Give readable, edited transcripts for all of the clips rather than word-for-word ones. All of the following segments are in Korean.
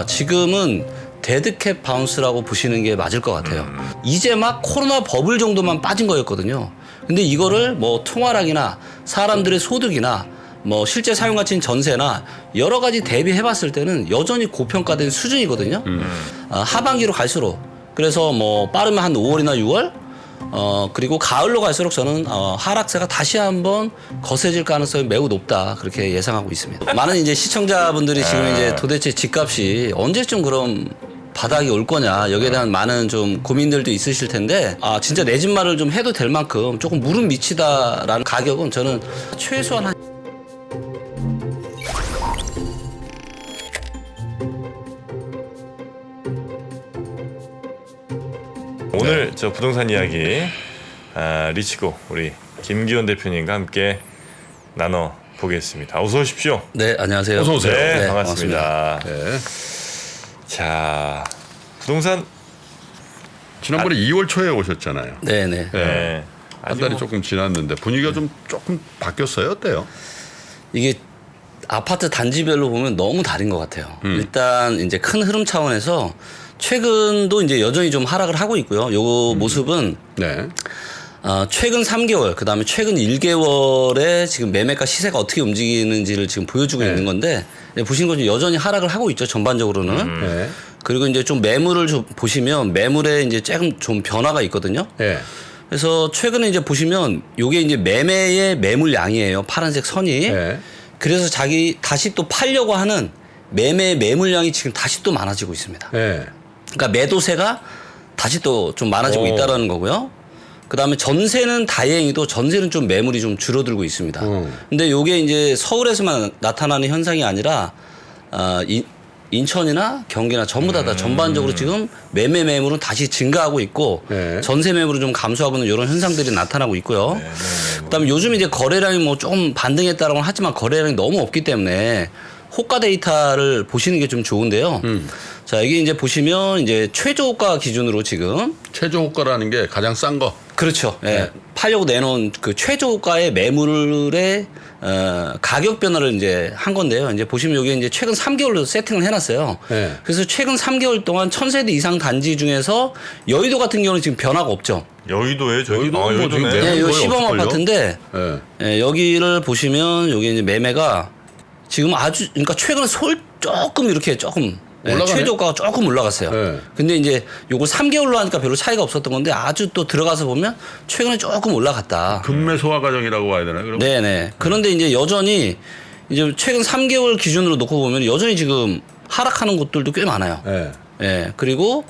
지금은 데드캣 바운스라고 보시는 게 맞을 것 같아요. 이제 막 코로나 버블 정도만 빠진 거였거든요. 근데 이거를 뭐 통화량이나 사람들의 소득이나 뭐 실제 사용 가치인 전세나 여러 가지 대비해 봤을 때는 여전히 고평가된 수준이거든요. 하반기로 갈수록. 그래서 뭐 빠르면 한 5월이나 6월 그리고 가을로 갈수록 저는 하락세가 다시 한번 거세질 가능성이 매우 높다 그렇게 예상하고 있습니다. 많은 이제 시청자분들이 지금 이제 도대체 집값이 언제쯤 그럼 바닥이 올 거냐 여기에 대한 많은 좀 고민들도 있으실 텐데 진짜 내 집 말을 좀 해도 될 만큼 조금 무릎 미치다라는 가격은 저는 최소한 한 오늘 저 부동산 이야기 리치고 우리 김기현 대표님과 함께 나눠 보겠습니다. 어서 오십시오. 네 안녕하세요. 어서 오세요. 네, 반갑습니다. 네. 자 부동산 지난번에 2월 초에 오셨잖아요. 네네. 네. 한 달이 조금 지났는데 분위기가 조금 바뀌었어요. 어때요? 이게 아파트 단지별로 보면 너무 다른 것 같아요. 일단 이제 큰 흐름 차원에서 최근도 이제 여전히 좀 하락을 하고 있고요. 요 모습은 네. 최근 3개월, 그 다음에 최근 1개월에 지금 매매가 시세가 어떻게 움직이는지를 지금 보여주고 있는 건데, 보시는 것처럼 여전히 하락을 하고 있죠, 전반적으로는. 네. 그리고 이제 좀 매물을 좀 보시면 매물에 이제 조금 좀 변화가 있거든요. 네. 그래서 최근에 이제 보시면 요게 이제 매매의 매물량이에요, 파란색 선이. 네. 그래서 다시 또 팔려고 하는 매매 매물량이 지금 다시 또 많아지고 있습니다. 네. 그러니까 매도세가 다시 또 좀 많아지고 있다라는 거고요. 그다음에 전세는 다행히도 전세는 좀 매물이 좀 줄어들고 있습니다. 근데 요게 이제 서울에서만 나타나는 현상이 아니라 인천이나 경기나 전부 다 전반적으로 지금 매매 매물은 다시 증가하고 있고 네. 전세 매물은 좀 감소하고 있는 이런 현상들이 나타나고 있고요. 그다음에 요즘 이제 거래량이 뭐 조금 반등했다라고 하지만 거래량이 너무 없기 때문에 호가 데이터를 보시는 게 좀 좋은데요. 자, 이게 이제 보시면 이제 최저 호가 기준으로 지금 최저 호가라는 게 가장 싼 거. 그렇죠. 예. 팔려고 내놓은 그 최저 호가의 매물의 가격 변화를 이제 한 건데요. 이제 보시면 여기 이제 최근 3개월로 세팅을 해놨어요. 네. 그래서 최근 3개월 동안 1000세대 이상 단지 중에서 여의도 같은 경우는 지금 변화가 없죠. 여의도에 저기 여의도 뭐 지금 여의도네. 예, 요 거의 시범 없을걸요? 아파트인데 네. 예, 여기를 보시면 여기 이제 매매가 지금 그러니까 최근에 조금 이렇게 조금 올라가네? 최저가가 조금 올라갔어요. 네. 근데 이제 요걸 3개월로 하니까 별로 차이가 없었던 건데 아주 또 들어가서 보면 최근에 조금 올라갔다. 금매 소화 과정이라고 봐야 되나요? 그럼? 네네. 그런데 이제 여전히 이제 최근 3개월 기준으로 놓고 보면 여전히 지금 하락하는 곳들도 꽤 많아요. 네. 예. 그리고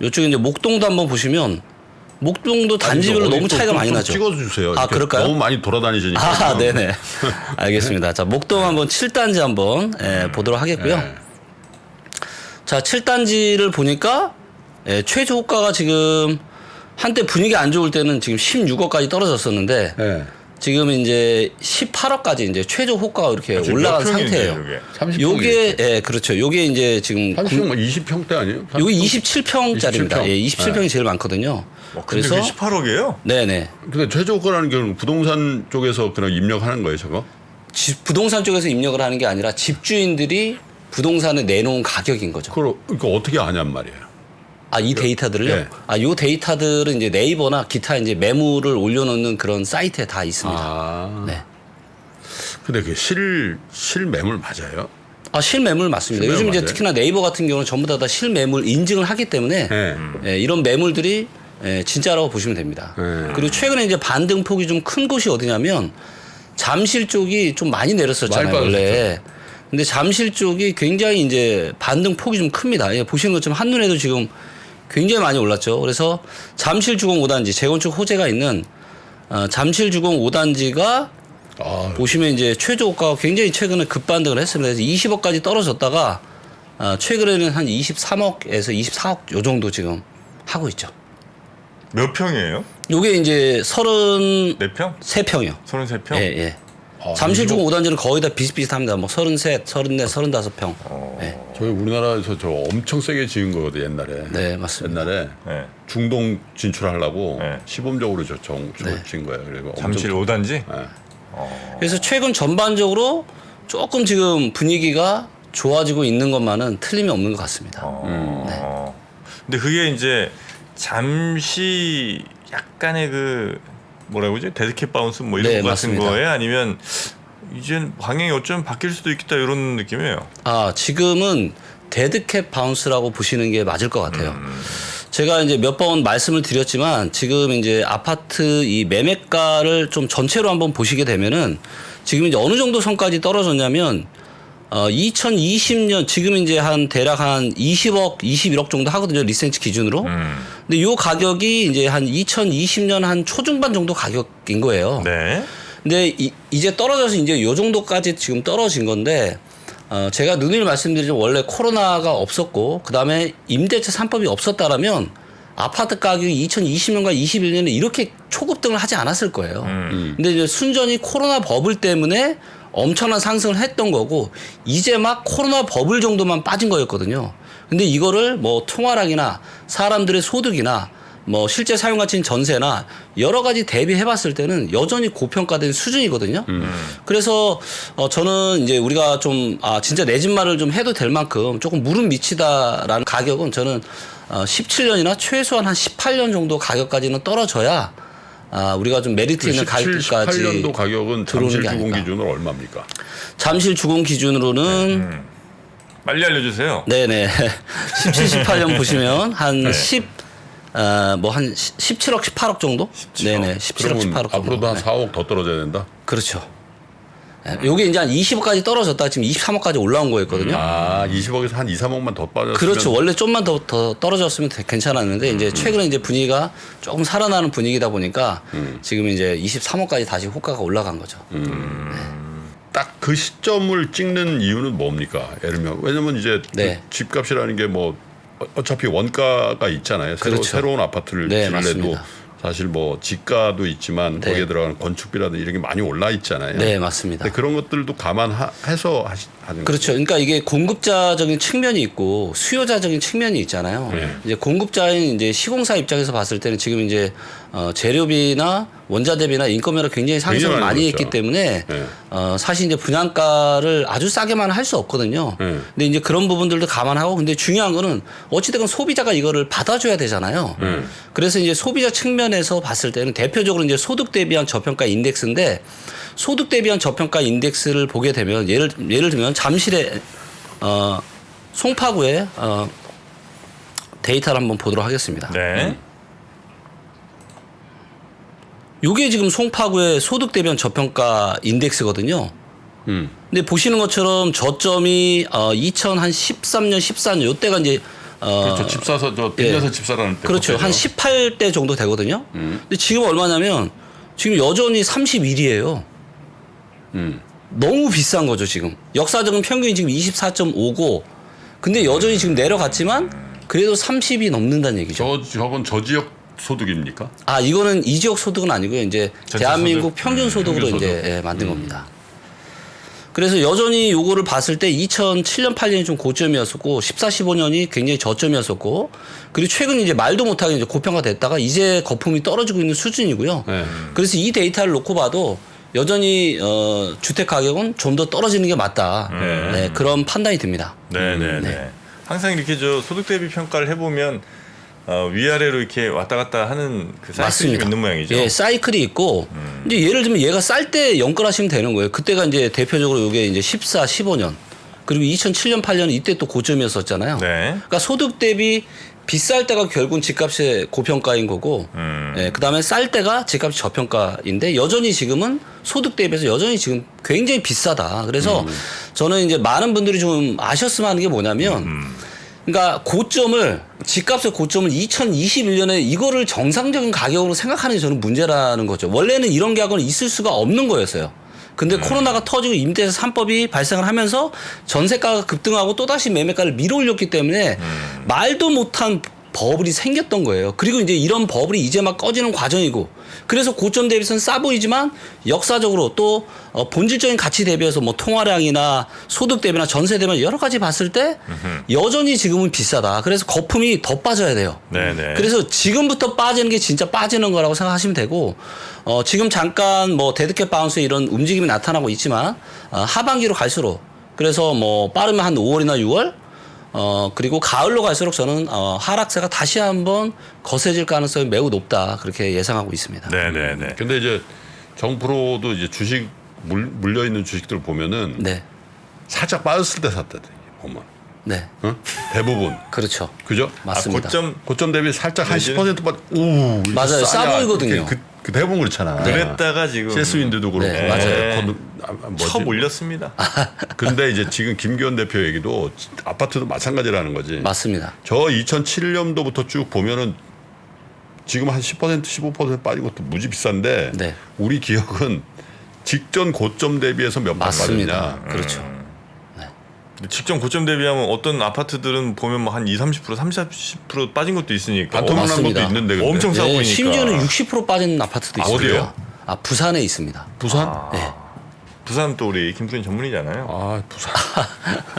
요쪽에 이제 목동도 한번 보시면 목동도 단지별로 아니, 너무 차이가 많이 좀 나죠. 찍어주세요. 아, 이렇게 그럴까요? 너무 많이 돌아다니시니까. 네네. 알겠습니다. 자, 목동 한번 7단지 한번 보도록 하겠고요. 네. 자, 7단지를 보니까 최저 호가가 지금 한때 분위기 안 좋을 때는 지금 16억까지 떨어졌었는데 네. 지금 이제 18억까지 이제 최저 호가가 이렇게 올라간 상태예요. 이게? 30평. 요게 그렇죠. 요게 이제 지금 30평 뭐 20평대 아니에요? 요게 27평짜리입니다. 27평. 예, 27평이 제일 많거든요. 근데 그래서 그게 18억이에요? 네네. 근데 최저 호가라는 게 부동산 쪽에서 그냥 입력하는 거예요, 저거? 부동산 쪽에서 입력을 하는 게 아니라 집주인들이 부동산에 내놓은 가격인 거죠. 그거 어떻게 아냔 말이에요. 이 데이터들을요? 네. 요 데이터들은 이제 네이버나 기타 이제 매물을 올려놓는 그런 사이트에 다 있습니다. 네. 근데 그게 실매물 맞아요? 실매물 맞습니다. 실매물 요즘 이제 맞아요? 특히나 네이버 같은 경우는 전부 다 실매물 인증을 하기 때문에 네. 이런 매물들이 진짜라고 보시면 됩니다. 그리고 최근에 이제 반등 폭이 좀 큰 곳이 어디냐면 잠실 쪽이 좀 많이 내렸었잖아요, 많이 원래. 근데 잠실 쪽이 굉장히 이제 반등 폭이 좀 큽니다. 보시는 것처럼 한눈에도 지금 굉장히 많이 올랐죠. 그래서 잠실 주공 5단지 재건축 호재가 있는 잠실 주공 5단지가 보시면 이제 최저 호가가 굉장히 최근에 급반등을 했습니다. 그래서 20억까지 떨어졌다가 최근에는 한 23억에서 24억 요 정도 지금 하고 있죠. 몇 평이에요? 요게 이제 4평? 33평이요. 33평? 예, 예. 잠실 주공 5단지는 거의 다 비슷비슷합니다. 뭐 33, 34, 35평. 예. 저희 우리나라에서 저 엄청 세게 지은 거거든 옛날에. 네, 맞습니다. 옛날에 네. 중동 진출하려고 네. 시범적으로 지은 거예요. 그리고 잠실 엄청 5단지? 그래서 최근 전반적으로 조금 지금 분위기가 좋아지고 있는 것만은 틀림이 없는 것 같습니다. 근데 그게 이제 잠시 약간의 그 뭐라고 그러지? 데드캣 바운스 뭐 이런 네, 것 같은 맞습니다. 거예요? 아니면 이젠 방향이 어쩌면 바뀔 수도 있겠다 이런 느낌이에요. 지금은 데드캣 바운스라고 보시는 게 맞을 것 같아요. 제가 이제 몇 번 말씀을 드렸지만 지금 이제 아파트 이 매매가를 좀 전체로 한번 보시게 되면은 지금 이제 어느 정도 선까지 떨어졌냐면 2020년 지금 이제 한 대략 한 20억, 21억 정도 하거든요. 리센치 기준으로. 근데 요 가격이 이제 한 2020년 한 초중반 정도 가격인 거예요. 네. 근데 이제 떨어져서 이제 요 정도까지 지금 떨어진 건데 제가 누누이 말씀드리지만 원래 코로나가 없었고 그다음에 임대차 3법이 없었다라면 아파트 가격이 2020년과 21년에 이렇게 초급등을 하지 않았을 거예요. 근데 이제 순전히 코로나 버블 때문에 엄청난 상승을 했던 거고 이제 막 코로나 버블 정도만 빠진 거였거든요. 근데 이거를 뭐 통화량이나 사람들의 소득이나 뭐 실제 사용 가치인 전세나 여러 가지 대비해 봤을 때는 여전히 고평가된 수준이거든요. 그래서 저는 이제 우리가 좀 진짜 내 집 말을 좀 해도 될 만큼 조금 무릎 미치다라는 가격은 저는 17년이나 최소한 한 18년 정도 가격까지는 떨어져야 우리가 좀 메리트 있는 가격까지 18년도 가격은 들어오는 잠실 게 주공 아닐까. 기준으로 얼마입니까? 잠실 주공 기준으로는 빨리 알려주세요. 네네 17, 18년 보시면 한 네. 17억, 18억 정도? 17억. 네네 17억, 그러면 18억 정도. 앞으로도 한 네. 4억 더 떨어져야 된다. 그렇죠. 요게 이제 한 20억까지 떨어졌다 지금 23억까지 올라온 거였거든요. 20억에서 한 2, 3억만 더 빠졌으면 그렇죠. 원래 좀만 더 떨어졌으면 괜찮았는데 이제 최근에 이제 분위기가 조금 살아나는 분위기다 보니까 지금 이제 23억까지 다시 호가가 올라간 거죠. 딱 그 시점을 찍는 이유는 뭡니까? 예를 들면 왜냐면 이제 네. 그 집값이라는 게 뭐 어차피 원가가 있잖아요. 그렇죠. 새로운 아파트를 네, 지을래도 맞습니다. 사실 뭐 지가도 있지만 네. 거기에 들어가는 건축비라든지 이런 게 많이 올라 있잖아요. 네, 맞습니다. 근데 그런 것들도 감안해서 하는 그렇죠. 그러니까 이게 공급자적인 측면이 있고 수요자적인 측면이 있잖아요. 네. 이제 공급자인 이제 시공사 입장에서 봤을 때는 지금 이제 재료비나 원자 대비나 인건비가 굉장히 상승을 굉장히 많이 많이 했기 그렇죠. 때문에 네. 사실 이제 분양가를 아주 싸게만 할 수 없거든요. 네. 근데 이제 그런 부분들도 감안하고 근데 중요한 거는 어찌됐건 소비자가 이거를 받아줘야 되잖아요. 그래서 이제 소비자 측면에서 봤을 때는 대표적으로 이제 소득 대비한 저평가 인덱스인데 소득 대비한 저평가 인덱스를 보게 되면 예를 들면 잠실의 송파구의 데이터를 한번 보도록 하겠습니다. 네. 요게 지금 송파구의 소득 대비한 저평가 인덱스거든요. 근데 보시는 것처럼 저점이 2013년, 14년 요때가 이제 그렇죠. 집 사서 빌려서 예. 집 사라는 때. 그렇죠. 한 18대 정도 되거든요. 근데 지금 얼마냐면 지금 여전히 31이에요. 너무 비싼 거죠, 지금. 역사적인 평균이 지금 24.5고 근데 여전히 지금 내려갔지만 그래도 30이 넘는다는 얘기죠. 저건 저 지역 소득입니까? 이거는 이 지역 소득은 아니고요. 이제 전체 대한민국 소득? 평균 소득으로 평균 소득. 이제 만든 겁니다. 그래서 여전히 요거를 봤을 때 2007년, 8년이 좀 고점이었었고 14, 15년이 굉장히 저점이었었고 그리고 최근 이제 말도 못하게 이제 고평가 됐다가 이제 거품이 떨어지고 있는 수준이고요. 네. 그래서 이 데이터를 놓고 봐도 여전히 주택 가격은 좀 더 떨어지는 게 맞다. 네, 그런 판단이 듭니다. 네네네. 항상 이렇게 저 소득 대비 평가를 해보면 위아래로 이렇게 왔다 갔다 하는 그 사이클이 좀 있는 모양이죠. 예, 사이클이 있고 이제 예를 들면 얘가 쌀 때 연결하시면 되는 거예요. 그때가 이제 대표적으로 이게 이제 14, 15년 그리고 2007년, 8년 이때 또 고점이었었잖아요. 네. 그러니까 소득 대비 비쌀 때가 결국은 집값의 고평가인 거고, 예, 그다음에 쌀 때가 집값이 저평가인데 여전히 지금은 소득 대비해서 여전히 지금 굉장히 비싸다. 그래서 저는 이제 많은 분들이 좀 아셨으면 하는 게 뭐냐면. 그러니까 집값의 고점을 2021년에 이거를 정상적인 가격으로 생각하는 게 저는 문제라는 거죠. 원래는 이런 가격은 있을 수가 없는 거였어요. 근데 코로나가 터지고 임대차 3법이 발생을 하면서 전세가가 급등하고 또다시 매매가를 밀어올렸기 때문에 말도 못한 버블이 생겼던 거예요. 그리고 이제 이런 버블이 이제 막 꺼지는 과정이고 그래서 고점 대비해서는 싸 보이지만 역사적으로 또 본질적인 가치 대비해서 뭐 통화량이나 소득 대비나 전세 대비 여러 가지 봤을 때 여전히 지금은 비싸다. 그래서 거품이 더 빠져야 돼요. 네네. 그래서 지금부터 빠지는 게 진짜 빠지는 거라고 생각하시면 되고 지금 잠깐 뭐 데드캣 바운스에 이런 움직임이 나타나고 있지만 하반기로 갈수록 그래서 뭐 빠르면 한 5월이나 6월 그리고 가을로 갈수록 저는 하락세가 다시 한번 거세질 가능성이 매우 높다 그렇게 예상하고 있습니다. 네네네. 근데 이제 정프로도 이제 주식 물려 있는 주식들 보면은 네, 살짝 빠졌을 때 샀다 보면 네, 어? 대부분 그렇죠. 그죠? 맞습니다. 고점 대비 살짝 한 내지는- 10% 빠져. 오, 이거 맞아요. 싸 싸냐. 보이거든요. 그 대부분 그렇잖아. 그랬다가 지금 세스윈드도 그렇고. 네, 맞아요. 쳐 올렸습니다. 근데 이제 지금 김기현 대표 얘기도 아파트도 마찬가지라는 거지. 맞습니다. 저 2007년도부터 쭉 보면은 지금 한 10% 15% 빠진 것도 무지 비싼데 네. 우리 기억은 직전 고점 대비해서 몇 번 맞습니다. 빠졌냐. 그렇죠. 직전 고점 대비하면 어떤 아파트들은 보면 뭐 한 20, 30%, 40% 빠진 것도 있으니까 반토막 난 맞습니다. 것도 있는데 근데. 엄청 싸 네, 보이니까. 심지어는 60% 빠진 아파트도 있어요. 어디요? 부산에 있습니다. 부산? 네. 부산 또 우리 김프린 전문이잖아요. 아 부산.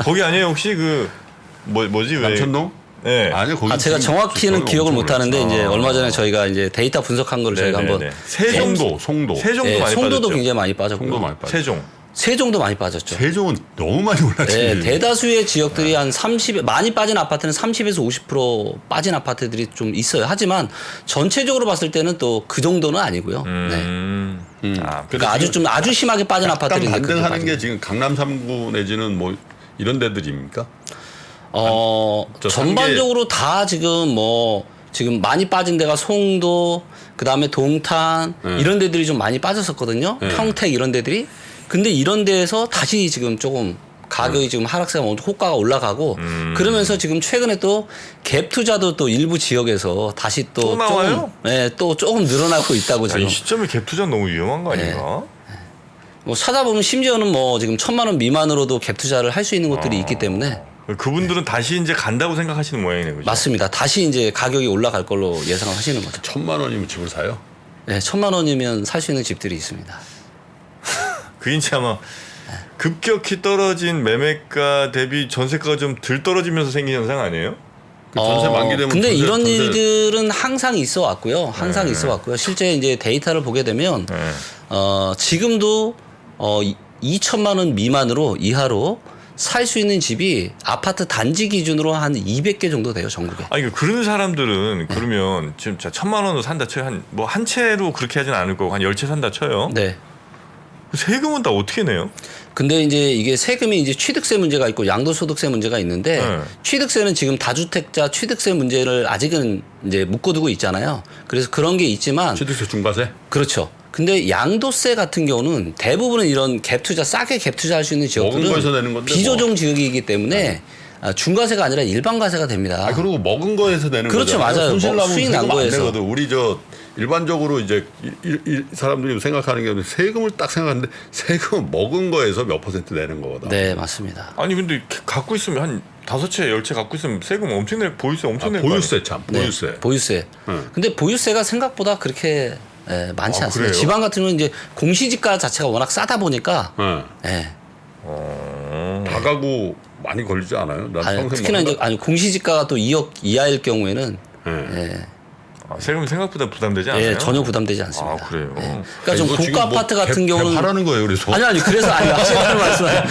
거기 아니에요 혹시 그 뭐지 왜? 남천동? 네. 아니요 거기 제가 지금 정확히는 기억을 못 하는데 이제 아. 얼마 전에 저희가 이제 데이터 분석한 거를 저희가 한번 세종 송도 세종도 네, 많이 송도도 빠졌죠. 굉장히 많이 빠졌고 송도 많이 빠져. 세종 많이 빠졌죠. 세종은 너무 많이 올랐지. 네, 대다수의 지역들이 한 30, 많이 빠진 아파트는 30에서 50% 빠진 아파트들이 좀 있어요. 하지만 전체적으로 봤을 때는 또 그 정도는 아니고요. 네. 아, 그러니까 아주 심하게 빠진 약간 아파트들이 있는데 그렇게 반등하는 게 빠진 지금 강남 3구 내지는 뭐 이런 데들입니까? 저 전반적으로 다 지금 지금 많이 빠진 데가 송도, 그 다음에 동탄 이런 데들이 좀 많이 빠졌었거든요. 평택 이런 데들이. 근데 이런 데에서 다시 지금 조금 가격이 지금 하락세가 호가가 올라가고 그러면서 지금 최근에 또 갭 투자도 또 일부 지역에서 다시 또 나와요? 조금, 네, 또 조금 늘어나고 있다고 야, 지금. 이 시점에 갭 투자 너무 위험한 거 아닌가? 뭐 찾아보면 심지어는 지금 1,000만 원 미만으로도 갭 투자를 할 수 있는 곳들이 있기 때문에 그분들은 다시 이제 간다고 생각하시는 모양이네요. 그죠? 맞습니다. 다시 이제 가격이 올라갈 걸로 예상을 하시는 거죠. 1,000만 원이면 집을 사요? 네, 1,000만 원이면 살 수 있는 집들이 있습니다. 그인지 아마 급격히 떨어진 매매가 대비 전세가가 좀 덜 떨어지면서 생긴 현상 아니에요? 그 전세 만기 되면 근데 전세- 이런 전세- 일들은 항상 있어 왔고요. 항상 있어 왔고요. 실제 이제 데이터를 보게 되면 네. 지금도 2천만 원 미만으로 이하로 살 수 있는 집이 아파트 단지 기준으로 한 200개 정도 돼요, 전국에. 아니 그런 사람들은 그러면 지금 1,000만 원으로 산다 쳐요. 한 채로 그렇게 하진 않을 거고 한 10채 산다 쳐요. 네. 세금은 다 어떻게 내요? 근데 이제 이게 세금이 이제 취득세 문제가 있고 양도소득세 문제가 있는데 네. 취득세는 지금 다주택자 취득세 문제를 아직은 이제 묶어두고 있잖아요. 그래서 그런 게 있지만 취득세 중과세? 그렇죠. 근데 양도세 같은 경우는 대부분은 이런 갭 투자 싸게 갭 투자할 수 있는 먹은 거에서 지역들은 내는 건데 비조정 지역이기 때문에 중과세가 아니라 일반 과세가 됩니다. 아 그리고 먹은 거에서 내는 그렇죠, 거잖아요. 맞아요. 손실 나면 수익 세금 난 안 거에서. 내거든. 우리 일반적으로 이제 이 사람들이 생각하는 게 세금을 딱 생각하는데 세금은 먹은 거에서 몇 퍼센트 내는 거거든. 네, 맞습니다. 아니 근데 갖고 있으면 한 5채, 10채 갖고 있으면 세금 엄청 보유세 엄청 낼 거 아니에요? 보유세 참 보유세. 네, 보유세. 근데 보유세가 생각보다 그렇게 많지 아, 않습니다. 그래요? 지방 같은 경우는 이제 공시지가 자체가 워낙 싸다 보니까 예. 다가구 많이 걸리지 않아요? 난 평생 특히나 이제 먹는다. 공시지가가 또 2억 이하일 경우에는 세금이 생각보다 부담되지 않아요? 전혀 부담되지 않습니다. 아 그래요. 그러니까 좀 고가 아파트 같은 경우는 하라는 거예요. 그래서 아니 그래서 제가 말씀하는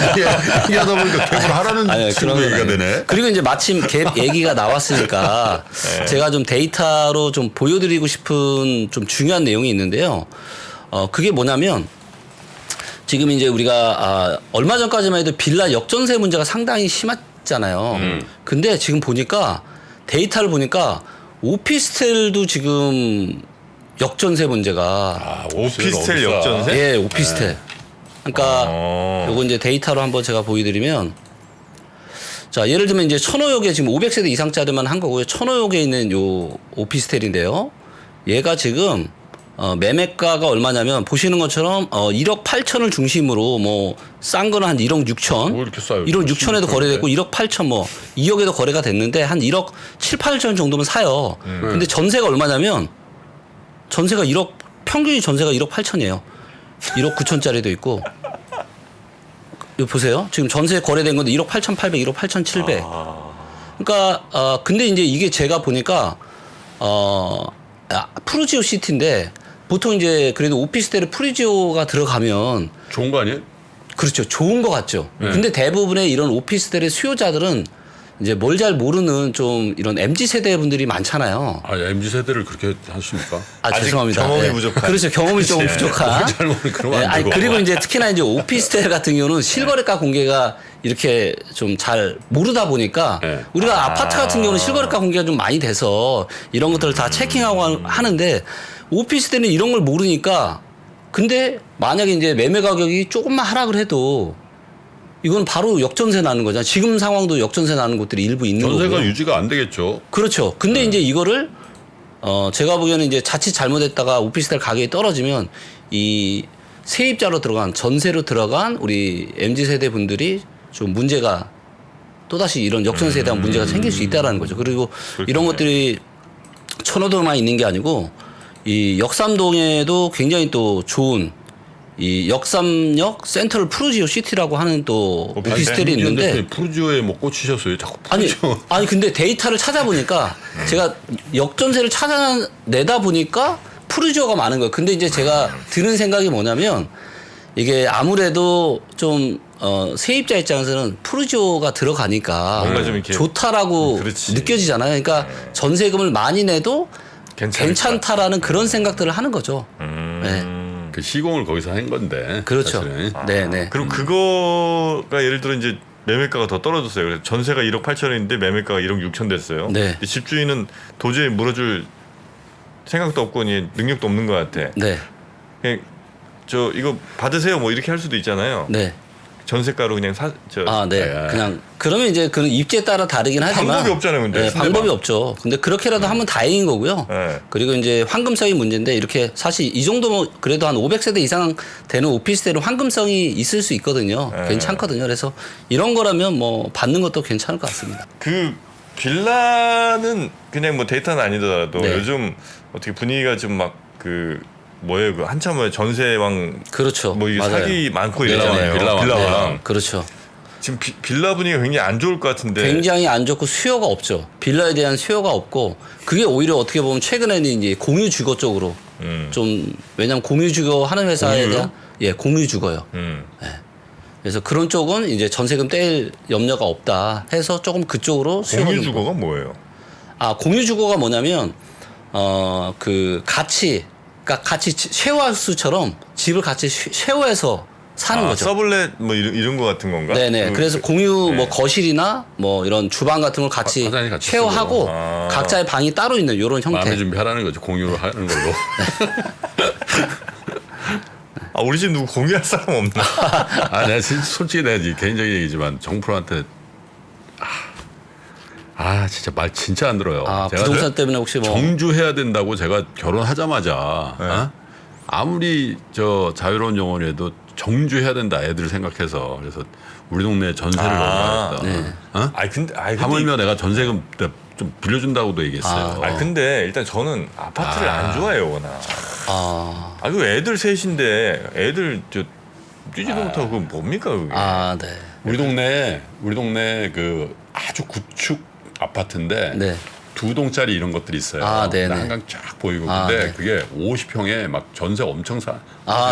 얘기하다 보니까 갭을 하라는 아니, 식으로 그런 얘기가 건 아니에요. 되네. 그리고 이제 마침 갭 얘기가 나왔으니까 제가 좀 데이터로 좀 보여드리고 싶은 좀 중요한 내용이 있는데요. 그게 뭐냐면 지금 이제 우리가 얼마 전까지만 해도 빌라 역전세 문제가 상당히 심했잖아요. 근데 지금 보니까 데이터를 보니까 오피스텔도 지금 역전세 문제가 오피스텔 역전세? 예, 오피스텔. 그러니까 요거 이제 데이터로 한번 제가 보여드리면 자, 예를 들면 이제 천호역에 지금 500세대 이상짜리만 한 거고요. 천호역에 있는 요 오피스텔인데요. 얘가 지금 매매가가 얼마냐면 보시는 것처럼 1억 8천을 중심으로 뭐 싼 거는 한 1억 6천. 뭐 이렇게 싸요? 1억 6천에도 거래됐고 1억 8천 뭐 2억에도 거래가 됐는데 한 1억 7, 8천 정도면 사요. 근데 전세가 얼마냐면 전세가 1억 평균이 전세가 1억 8천이에요. 1억 9천짜리도 있고. 이거 보세요. 지금 전세 거래된 건데 1억 8,800, 1억 8,700. 그러니까 근데 이제 이게 제가 보니까 프루지오 시티인데 보통 이제 그래도 오피스텔에 프루지오가 들어가면 좋은 거 아니에요? 그렇죠. 좋은 것 같죠. 근데 대부분의 이런 오피스텔의 수요자들은 이제 뭘 잘 모르는 좀 이런 MZ 세대 분들이 많잖아요. 아, MZ 세대를 그렇게 하십니까? 아, 아직 죄송합니다. 경험이 부족한. 그렇죠. 경험이 조금 부족한. 잘못 그러면 안 아니, 되고. 그리고 이제 특히나 이제 오피스텔 같은 경우는 실거래가 공개가 이렇게 좀 잘 모르다 보니까 네. 우리가 아파트 같은 경우는 실거래가 공개가 좀 많이 돼서 이런 것들을 다 체킹하고 하는데 오피스텔은 이런 걸 모르니까 근데 만약에 이제 매매 가격이 조금만 하락을 해도 이건 바로 역전세 나는 거잖아요. 지금 상황도 역전세 나는 곳들이 일부 있는 전세가 거고요. 유지가 안 되겠죠. 그렇죠. 근데 이제 이거를 제가 보기에는 이제 자칫 잘못했다가 오피스텔 가격이 떨어지면 이 세입자로 들어간 전세로 들어간 우리 MZ 세대 분들이 좀 문제가 또다시 이런 역전세에 대한 문제가 생길 수 있다라는 거죠. 그리고 이런 것들이 천호동만 있는 게 아니고 이 역삼동에도 굉장히 또 좋은 이 역삼역 센트럴 푸르지오 시티라고 하는 또 오피스텔이 있는데 푸르지오에 뭐 꽂히셨어요. 자꾸 아니 푸르지오. 아니 근데 데이터를 찾아보니까 제가 역전세를 찾아내다 보니까 푸르지오가 많은 거예요. 근데 이제 제가 드는 생각이 뭐냐면 이게 아무래도 좀 세입자 입장에서는 푸르지오가 들어가니까 뭔가 좀 이렇게 좋다라고 그렇지. 느껴지잖아요. 그러니까 전세금을 많이 내도 괜찮을까? 괜찮다라는 그런 생각들을 하는 거죠. 네. 그 시공을 거기서 한 건데. 그렇죠. 사실은. 네네. 그리고 그거가 예를 들어 이제 매매가가 더 떨어졌어요. 그래서 전세가 1억 8천원인데 매매가가 1억 6천 됐어요. 네. 근데 집주인은 도저히 물어줄 생각도 없고 능력도 없는 것 같아. 네. 그냥 저 이거 받으세요 뭐 이렇게 할 수도 있잖아요. 네. 전세가로 그냥 아, 네. 네. 그냥 그러면 이제 그런 입지에 따라 다르긴 하지만 방법이 없잖아요, 근데. 네, 상대방. 방법이 없죠. 근데 그렇게라도 하면 다행인 거고요. 네. 그리고 이제 황금성이 문제인데 이렇게 사실 이 정도면 그래도 한 500세대 이상 되는 오피스텔은 황금성이 있을 수 있거든요. 네. 괜찮거든요. 그래서 이런 거라면 뭐 받는 것도 괜찮을 것 같습니다. 그 빌라는 그냥 뭐 데이터는 아니더라도 네. 요즘 어떻게 분위기가 좀 막 그 뭐예요 그 한참 전세왕 그렇죠. 뭐 이게 맞아요. 사기 많고 빌라왕, 이러잖아요. 빌라왕. 빌라왕. 그렇죠. 지금 빌라 분위기가 굉장히 안 좋을 것 같은데. 굉장히 안 좋고 수요가 없죠. 빌라에 대한 수요가 없고 그게 오히려 어떻게 보면 최근에는 이제 공유 주거 쪽으로 좀 왜냐면 공유 주거 하는 회사에 공유요? 대한 공유 주거요. 그래서 그런 쪽은 이제 전세금 뗄 염려가 없다 해서 조금 그쪽으로 수요가 공유 좀 주거가 뭐예요? 공유 주거가 뭐냐면 그 그러니까 같이 쉐어하우스처럼 집을 같이 쉐어해서 사는 거죠. 서블렛 뭐 이런 거 같은 건가? 네네. 그래서 공유 네. 뭐 거실이나 뭐 이런 주방 같은 걸 같이 화장실 같이 쉐어하고 쓰고. 각자의 방이 따로 있는 이런 형태. 마음의 준비하라는 거죠. 공유를 하는 걸로. 우리 집 누구 공유할 사람 없나? 내가 솔직히 내가 개인적인 얘기지만 정프로한테 진짜 말 진짜 안 들어요. 제가 부동산 때문에 혹시 뭐 정주해야 된다고 제가 결혼하자마자 네. 아무리 저 자유로운 영혼에도 정주해야 된다 애들 생각해서 그래서 우리 동네 전세를 넣어야겠다. 네. 근데 하물며 내가 전세금 좀 빌려준다고도 얘기했어요. 근데 일단 저는 아파트를 안 좋아해요 워낙. 그 애들 셋인데 애들 저 뛰지도 못하고 그건 뭡니까 그게? 네. 우리 동네 그 아주 구축 아파트인데 네. 2동짜리 이런 것들이 있어요. 네네. 한강 쫙 보이고 근데 네. 그게 50평에 막 전세 엄청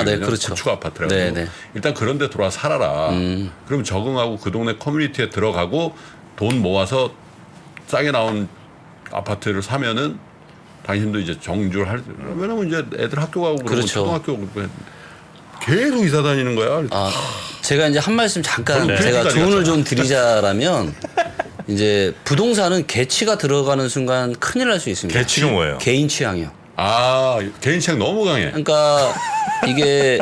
네, 그렇죠. 구축 아파트라고. 네네. 일단 그런 데 들어와 살아라. 그럼 적응하고 그 동네 커뮤니티에 들어가고 돈 모아서 싸게 나온 아파트를 사면은 당신도 이제 정주를 왜냐면 이제 애들 학교 가고 그러고 그렇죠. 초등학교 계속 이사 다니는 거야. 제가 이제 한 말씀 잠깐 네. 제가 팬티까지 조언을 갔잖아. 좀 드리자라면 이제 부동산은 개취가 들어가는 순간 큰일 날 수 있습니다. 개취가 뭐예요? 개인 취향이요. 개인 취향 너무 강해. 그러니까 이게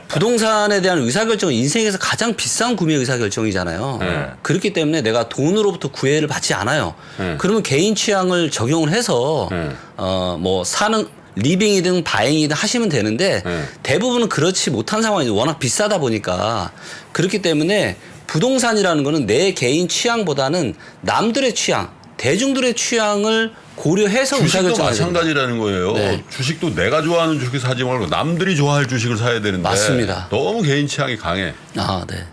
부동산에 대한 의사결정은 인생에서 가장 비싼 구매 의사결정이잖아요. 네. 그렇기 때문에 내가 돈으로부터 구애를 받지 않아요. 네. 그러면 개인 취향을 적용을 해서 네. 뭐 사는 리빙이든 바잉이든 하시면 되는데 네. 대부분은 그렇지 못한 상황이 워낙 비싸다 보니까 그렇기 때문에 부동산이라는 거는 내 개인 취향보다는 남들의 취향, 대중들의 취향을 고려해서 주식도 의사결정을 해야 됩니다. 마찬가지라는 거예요. 네. 주식도 내가 좋아하는 주식을 사지 말고 남들이 좋아할 주식을 사야 되는데 맞습니다. 너무 개인 취향이 강해. 네.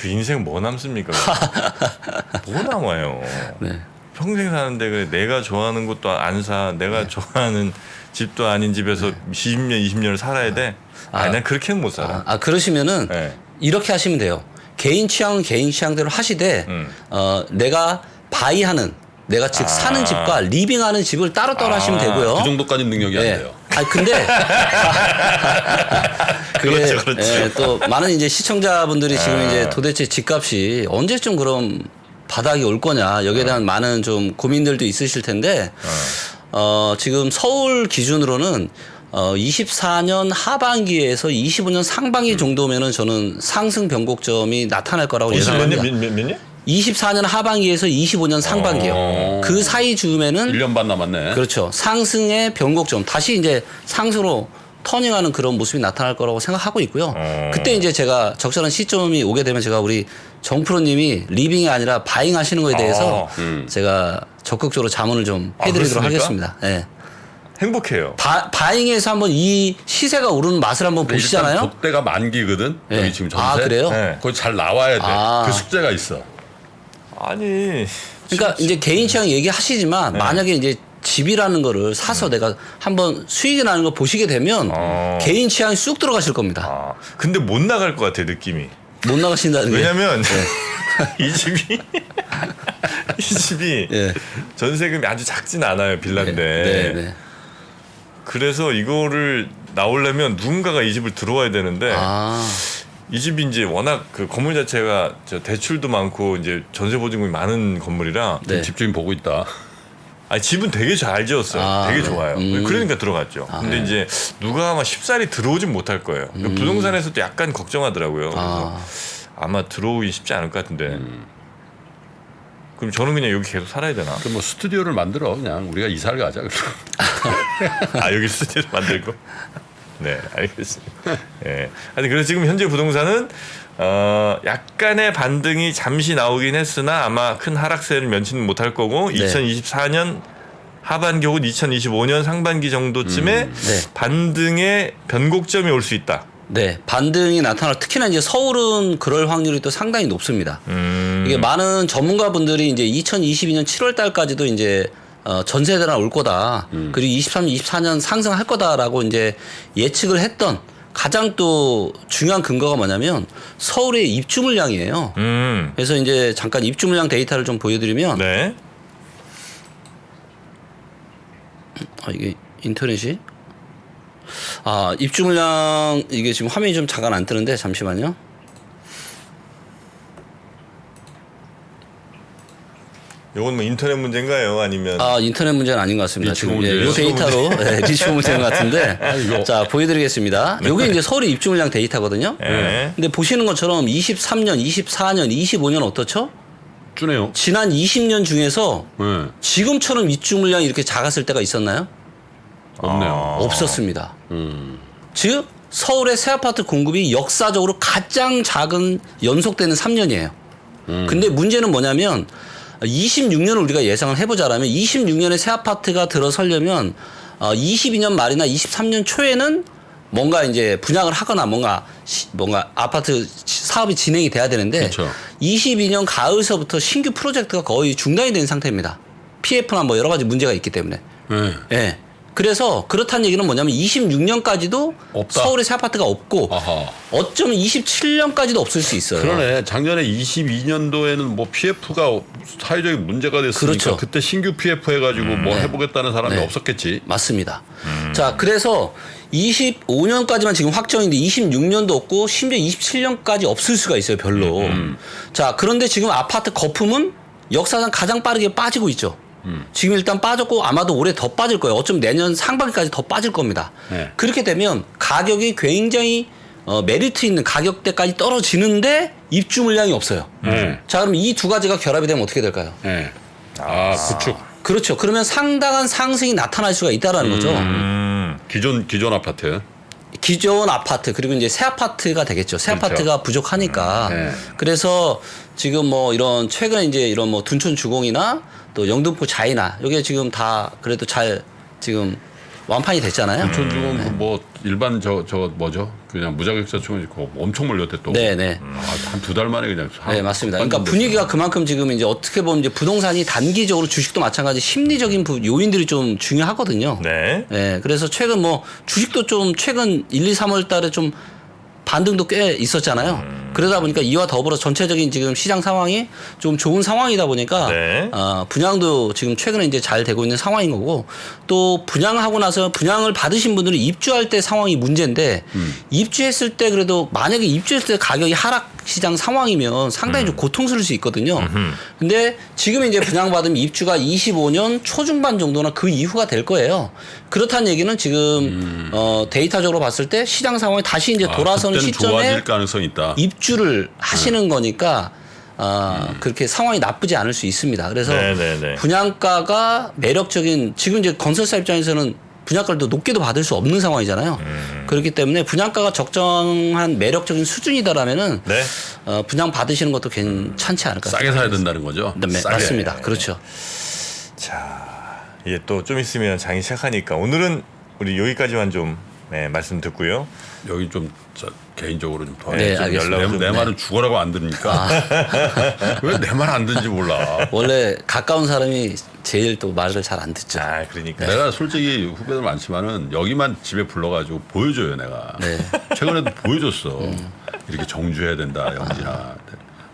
그 인생 뭐 남습니까? 뭐 남아요? 네. 평생 사는데 그래 내가 좋아하는 것도 안 사, 내가 좋아하는 집도 아닌 집에서 10년, 20년을 살아야 돼. 난 그렇게는 못 살아. 그러시면은 네. 이렇게 하시면 돼요. 개인 취향은 개인 취향대로 하시되 내가 바이하는 내가 즉 사는 집과 리빙하는 집을 따로따로 하시면 되고요. 그 정도까지 능력이 안 돼요. 근데 그게 그렇죠, 그렇죠. 예, 또 많은 이제 시청자분들이 지금 이제 도대체 집값이 언제쯤 그럼 바닥이 올 거냐 여기에 대한 많은 좀 고민들도 있으실 텐데 지금 서울 기준으로는 24년 하반기에서 25년 상반기 정도면은 저는 상승 변곡점이 나타날 거라고 예상합니다. 몇 년? 24년 하반기에서 25년 상반기요. 그 사이 즈음에는 1년 반 남았네. 그렇죠. 상승의 변곡점 다시 이제 상승으로 터닝하는 그런 모습이 나타날 거라고 생각하고 있고요. 그때 이제 제가 적절한 시점이 오게 되면 제가 우리 정프로님이 리빙이 아니라 바잉 하시는 거에 대해서 제가 적극적으로 자문을 좀 해드리도록 그렇습니까? 하겠습니다. 예. 행복해요. 바잉에서 한번 이 시세가 오르는 맛을 한번 보시잖아요. 일단 그때가 만기거든. 네. 여기 지금 전세. 아, 그래요? 네. 거기 잘 나와야 돼. 아. 그 숙제가 있어. 아니. 그러니까 이제 개인 취향 얘기하시지만 만약에 이제 집이라는 거를 사서 내가 한번 수익이 나는 걸 보시게 되면 개인 취향이 쑥 들어가실 겁니다. 근데 못 나갈 것 같아 느낌이. 못 나가신다는 게. 왜냐면 이 집이 예. 전세금이 아주 작진 않아요 빌라인데. 네. 그래서 이거를 나오려면 누군가가 이 집을 들어와야 되는데 이 집이 이제 워낙 그 건물 자체가 저 대출도 많고 이제 전세 보증금이 많은 건물이라 네. 집주인 보고 있다. 아니 집은 되게 잘 지었어요. 되게 좋아요. 그러니까 들어갔죠. 근데 이제 누가 아마 쉽사리 들어오진 못할 거예요. 부동산에서도 약간 걱정하더라고요. 그래서 아마 들어오기 쉽지 않을 것 같은데. 그럼 저는 그냥 여기 계속 살아야 되나? 그럼 뭐 스튜디오를 만들어 그냥 우리가 이사를 가자. 여기 스튜디오 만들고. 네, 알겠습니다. 예. 하여튼 그래서 지금 현재 부동산은 약간의 반등이 잠시 나오긴 했으나 아마 큰 하락세를 면치는 못할 거고 2024년 하반기 혹은 2025년 상반기 정도쯤에 반등의 변곡점이 올 수 있다. 네, 반등이 나타나 특히나 이제 서울은 그럴 확률이 또 상당히 높습니다. 이게 많은 전문가분들이 이제 2022년 7월 달까지도 이제 전세대나 올 거다. 그리고 23년, 24년 상승할 거다라고 이제 예측을 했던 가장 또 중요한 근거가 뭐냐면 서울의 입주 물량이에요. 그래서 이제 잠깐 입주 물량 데이터를 좀 보여드리면 네. 이게 인터넷이 입주 물량 이게 지금 화면이 좀 잠깐 안 뜨는데 잠시만요. 이건 뭐 인터넷 문제인가요? 아니면 인터넷 문제는 아닌 것 같습니다. 리치고 지금 문제예요? 이 데이터로 리치고 문제인 것 같은데. 자, 보여드리겠습니다. 이게 이제 서울의 입주 물량 데이터거든요. 네. 근데 보시는 것처럼 23년, 24년, 25년 어떻죠? 주네요. 지난 20년 중에서 네. 지금처럼 입주 물량이 이렇게 작았을 때가 있었나요? 없네요. 없었습니다. 즉 서울의 새 아파트 공급이 역사적으로 가장 작은 연속되는 3년이에요. 근데 문제는 뭐냐면 26년을 우리가 예상을 해보자라면 26년에 새 아파트가 들어서려면 22년 말이나 23년 초에는 뭔가 이제 분양을 하거나 뭔가 아파트 사업이 진행이 돼야 되는데 그렇죠. 22년 가을서부터 신규 프로젝트가 거의 중단이 된 상태입니다. PF나 뭐 여러 가지 문제가 있기 때문에. 네. 예. 그래서 그렇다는 얘기는 뭐냐면 26년까지도 없다. 서울에 새 아파트가 없고 아하. 어쩌면 27년까지도 없을 수 있어요. 그러네. 작년에 22년도에는 뭐 PF가 사회적인 문제가 됐으니까 그렇죠. 그때 신규 PF 해가지고 뭐 해보겠다는 사람이 없었겠지. 맞습니다. 자, 그래서 25년까지만 지금 확정인데 26년도 없고 심지어 27년까지 없을 수가 있어요, 별로. 자, 그런데 지금 아파트 거품은 역사상 가장 빠르게 빠지고 있죠. 지금 일단 빠졌고 아마도 올해 더 빠질 거예요. 어쩌면 내년 상반기까지 더 빠질 겁니다. 네. 그렇게 되면 가격이 굉장히 메리트 있는 가격대까지 떨어지는데 입주 물량이 없어요. 자, 그럼 이 두 가지가 결합이 되면 어떻게 될까요? 네. 구축. 그렇죠. 그러면 상당한 상승이 나타날 수가 있다라는 거죠. 기존 아파트. 기존 아파트 그리고 이제 새 아파트가 되겠죠. 새 그렇죠. 아파트가 부족하니까. 네. 그래서 지금 뭐 이런 최근에 이제 이런 뭐 둔촌 주공이나 또 영등포 자이나 여기에 지금 다 그래도 잘 지금 완판이 됐잖아요. 둔촌 주공 뭐 일반 저 뭐죠? 그냥 무자격자층은 엄청 몰렸대 또. 네네. 한 두 달 만에 그냥. 네, 맞습니다. 그러니까 분위기가 그만큼 지금 이제 어떻게 보면 이제 부동산이 단기적으로 주식도 마찬가지 심리적인 요인들이 좀 중요하거든요. 네. 네, 그래서 최근 뭐 주식도 좀 최근 1, 2, 3월 달에 좀 반등도 꽤 있었잖아요. 그러다 보니까 이와 더불어 전체적인 지금 시장 상황이 좀 좋은 상황이다 보니까 네. 분양도 지금 최근에 이제 잘 되고 있는 상황인 거고 또 분양하고 나서 분양을 받으신 분들은 입주할 때 상황이 문제인데 입주했을 때 그래도 만약에 입주했을 때 가격이 하락 시장 상황이면 상당히 좀 고통스러울 수 있거든요. 근데 지금 이제 분양받으면 입주가 25년 초중반 정도나 그 이후가 될 거예요. 그렇다는 얘기는 지금 데이터적으로 봤을 때 시장 상황이 다시 이제 돌아서는 그때는 시점에 좋아질 가능성이 있다. 입주를 하시는 거니까 그렇게 상황이 나쁘지 않을 수 있습니다. 그래서 네네네. 분양가가 매력적인 지금 이제 건설사 입장에서는 분양가를 더 높게도 받을 수 없는 상황이잖아요. 그렇기 때문에 분양가가 적정한 매력적인 수준이다라면은 네. 분양 받으시는 것도 괜찮지 않을까. 싸게 사야 된다는 거죠. 네, 싸게. 맞습니다. 그렇죠. 자, 이제 또 좀 있으면 장이 시작하니까 오늘은 우리 여기까지만 좀 말씀 듣고요. 여기 좀 개인적으로 좀 더. 네, 좀 알겠습니다. 연락을 내 말은 죽어라고 안 들으니까 왜 내 말 안 듣는지 몰라. 원래 가까운 사람이 제일 또 말을 잘 안 듣죠. 아, 그러니까. 내가 솔직히 후배들 많지만은 여기만 집에 불러가지고 보여줘요 내가. 네. 최근에도 보여줬어. 이렇게 정주해야 된다 영진아.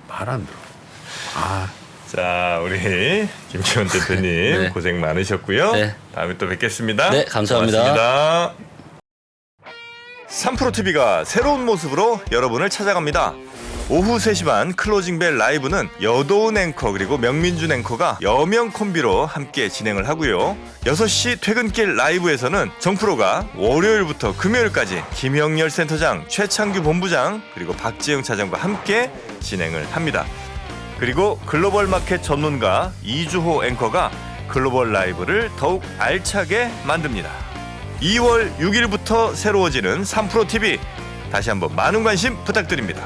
말 안 들어. 자, 우리 김치원 대표님 네. 고생 많으셨고요. 네. 다음에 또 뵙겠습니다. 네, 감사합니다. 고맙습니다. 3프로TV가 새로운 모습으로 여러분을 찾아갑니다. 오후 3시 반 클로징벨 라이브는 여도은 앵커 그리고 명민준 앵커가 여명 콤비로 함께 진행을 하고요. 6시 퇴근길 라이브에서는 정프로가 월요일부터 금요일까지 김영렬 센터장, 최창규 본부장 그리고 박지영 차장과 함께 진행을 합니다. 그리고 글로벌 마켓 전문가 이주호 앵커가 글로벌 라이브를 더욱 알차게 만듭니다. 2월 6일부터 새로워지는 3프로TV 다시 한번 많은 관심 부탁드립니다.